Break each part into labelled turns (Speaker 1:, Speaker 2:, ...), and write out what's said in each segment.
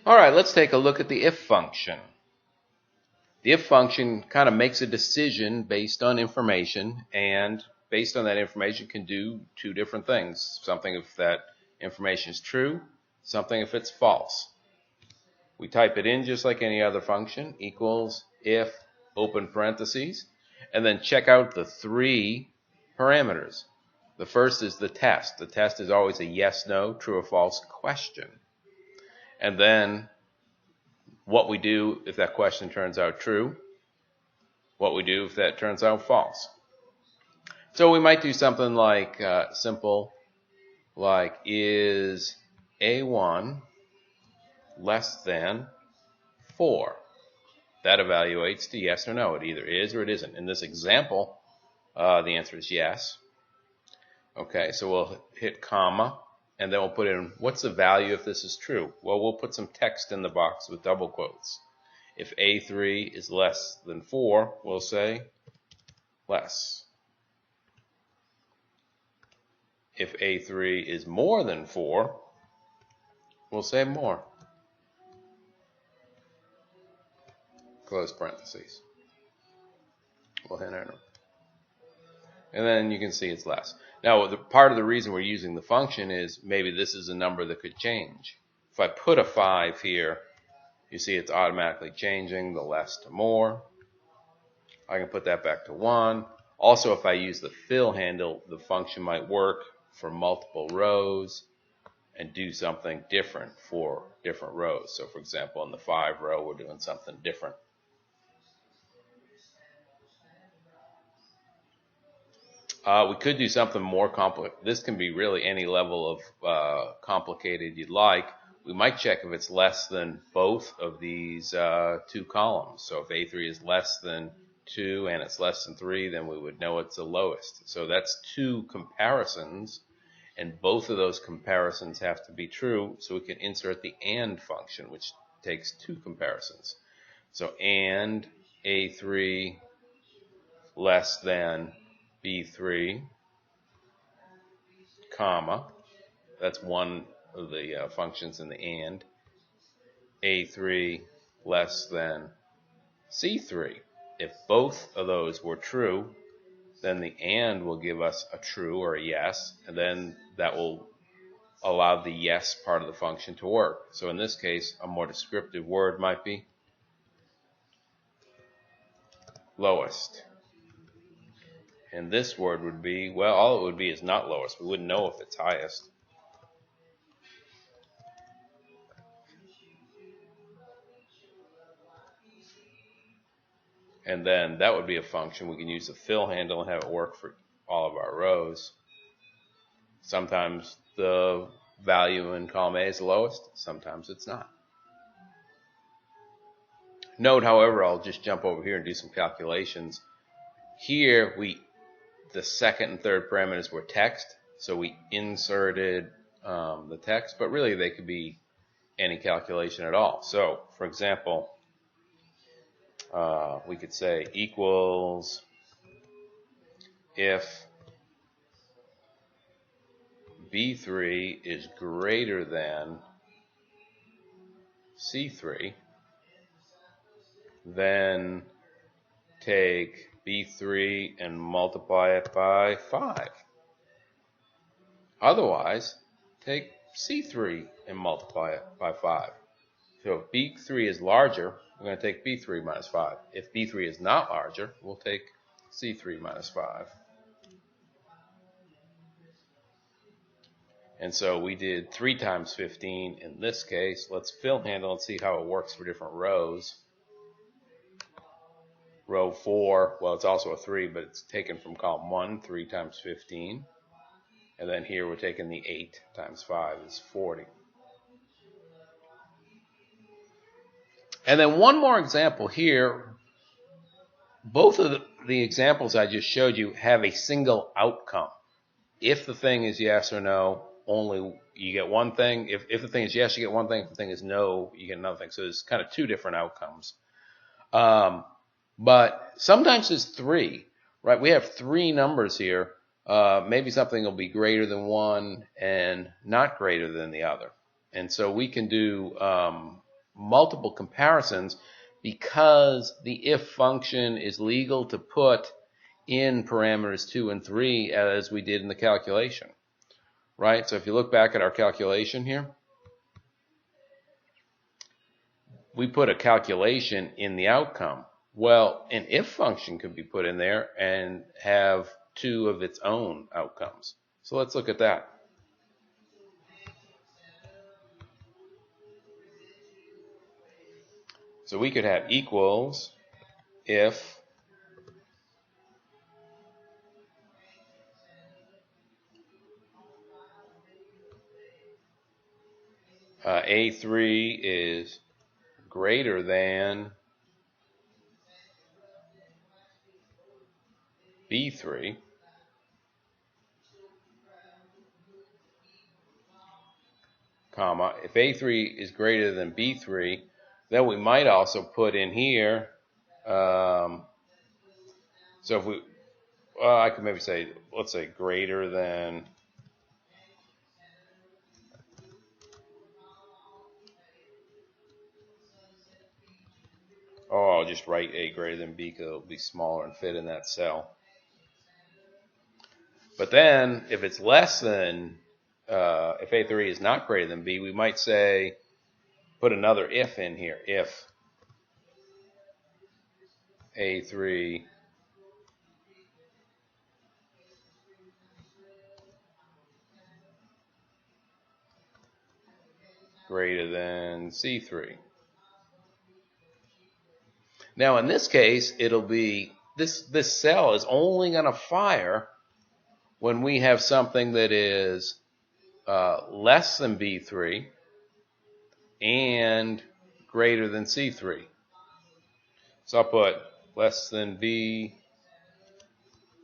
Speaker 1: All right, let's take a look at the if function. The if function kind of makes a decision based on information, and based on that information can do two different things. Something if that information is true, something if it's false. We type it in just like any other function, equals if, open parentheses, and then check out the three parameters. The first is the test. The test is always a yes, no, true or false question. And then what we do if that question turns out true, what we do if that turns out false. So we might do something like simple, like is A1 less than 4? That evaluates to yes or no. It either is or it isn't. In this example, the answer is yes. Okay, so we'll hit comma, and then we'll put in what's the value if this is true. Well, we'll put some text in the box with double quotes. If A3 is less than 4, we'll say less. If A3 is more than 4, we'll say more. Close parentheses. We'll hit enter. And then you can see it's less. Now, part of the reason we're using the function is maybe this is a number that could change. If I put a 5 here, you see it's automatically changing the less to more. I can put that back to 1. Also, if I use the fill handle, the function might work for multiple rows and do something different for different rows. So, for example, in the 5 row, we're doing something different. We could do something more complicated. This can be really any level of complicated you'd like. We might check if it's less than both of these two columns. So if A3 is less than 2 and it's less than 3, then we would know it's the lowest. So that's two comparisons, and both of those comparisons have to be true, so we can insert the AND function, which takes two comparisons. So AND A3 less than B3, comma, that's one of the functions in the AND, A3 less than C3. If both of those were true, then the AND will give us a true or a yes, and then that will allow the yes part of the function to work. So in this case, a more descriptive word might be lowest. And this word would be, well, all it would be is not lowest. We wouldn't know if it's highest. And then that would be a function. We can use the fill handle and have it work for all of our rows. Sometimes the value in column A is the lowest. Sometimes it's not. Note, however, I'll just jump over here and do some calculations. Here, the second and third parameters were text, so we inserted the text, but really they could be any calculation at all. So, for example, we could say equals if B3 is greater than C3, then take B3 and multiply it by 5. Otherwise, take C3 and multiply it by 5. So if B3 is larger, we're going to take B3 minus 5. If B3 is not larger, we'll take C3 minus 5. And so we did 3 times 15 in this case. Let's fill handle and see how it works for different rows. Row 4, well, it's also a 3, but it's taken from column 1, 3 times 15. And then here we're taking the 8 times 5 is 40. And then one more example here. Both of the examples I just showed you have a single outcome. If the thing is yes or no, only you get one thing. If the thing is yes, you get one thing. If the thing is no, you get another thing. So there's kind of two different outcomes. But sometimes there's 3, right? We have 3 numbers here. Maybe something will be greater than 1 and not greater than the other. And so we can do multiple comparisons because the if function is legal to put in parameters 2 and 3 as we did in the calculation, right? So if you look back at our calculation here, we put a calculation in the outcome. Well, an if function could be put in there and have two of its own outcomes. So let's look at that. So we could have equals if A3 is greater than B3, comma, if A3 is greater than B3, then we might also put in here, so if we, well, I could maybe say, let's say greater than, oh, I'll just write A greater than B because it'll be smaller and fit in that cell. But then, if it's less than, if A3 is not greater than B, we might say, put another if in here. If A3 greater than C3. Now, in this case, it'll be, this cell is only going to fire when we have something that is less than B3 and greater than C3. So I'll put less than B,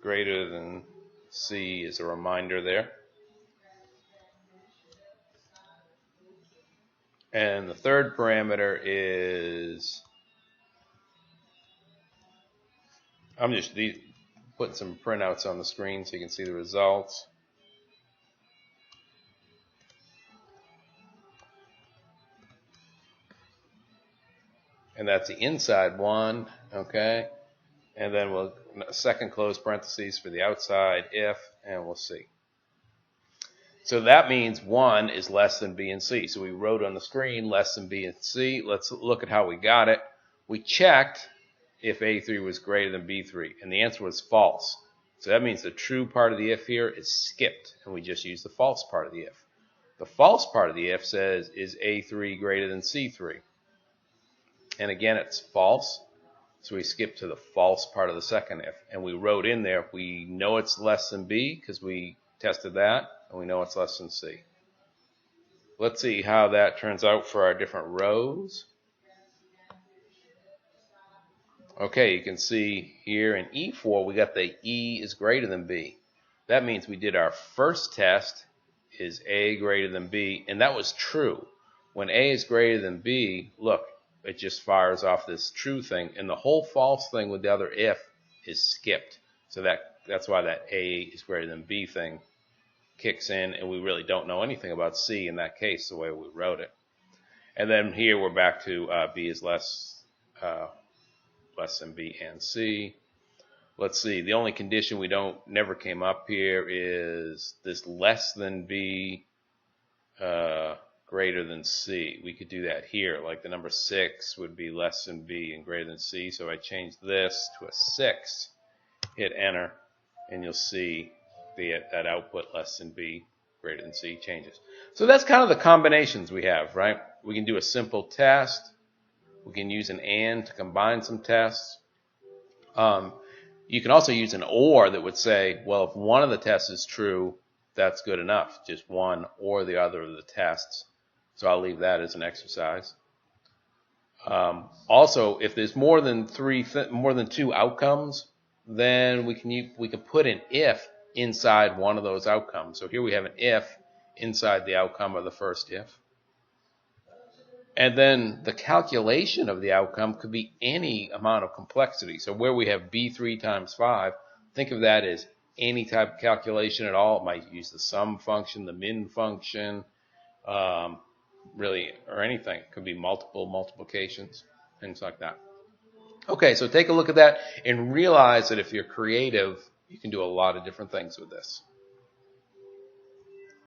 Speaker 1: greater than C as a reminder there. And the third parameter is, I'm just putting some printouts on the screen so you can see the results. And that's the inside one, okay? And then we'll, second close parentheses for the outside if, and we'll see. So that means 1 is less than B and C. So we wrote on the screen less than B and C. Let's look at how we got it. We checked if A3 was greater than B3, and the answer was false. So that means the true part of the if here is skipped, and we just use the false part of the if. The false part of the if says, is A3 greater than C3? And again, it's false, so we skip to the false part of the second if. And we wrote in there, we know it's less than B because we tested that, and we know it's less than C. Let's see how that turns out for our different rows. Okay, you can see here in E4, we got the E is greater than B. That means we did our first test is A greater than B, and that was true. When A is greater than B, look, it just fires off this true thing, and the whole false thing with the other if is skipped. So that's why that A is greater than B thing kicks in, and we really don't know anything about C in that case, the way we wrote it. And then here we're back to B is less than B and C. Let's see, the only condition we never came up here is this less than B greater than C. We could do that here, like the number 6 would be less than B and greater than C. So I change this to a 6, hit enter, and you'll see that output less than B greater than C changes. So that's kind of the combinations we have, right? We can do a simple test. We can use an AND to combine some tests. You can also use an OR that would say, well, if one of the tests is true, that's good enough, just one or the other of the tests. So I'll leave that as an exercise. Also, if there's more than two outcomes, then we can put an if inside one of those outcomes. So here we have an if inside the outcome of the first if. And then the calculation of the outcome could be any amount of complexity. So where we have B3 times 5, think of that as any type of calculation at all. It might use the sum function, the min function, really, or anything. It could be multiple multiplications, things like that. Okay, so take a look at that and realize that if you're creative, you can do a lot of different things with this.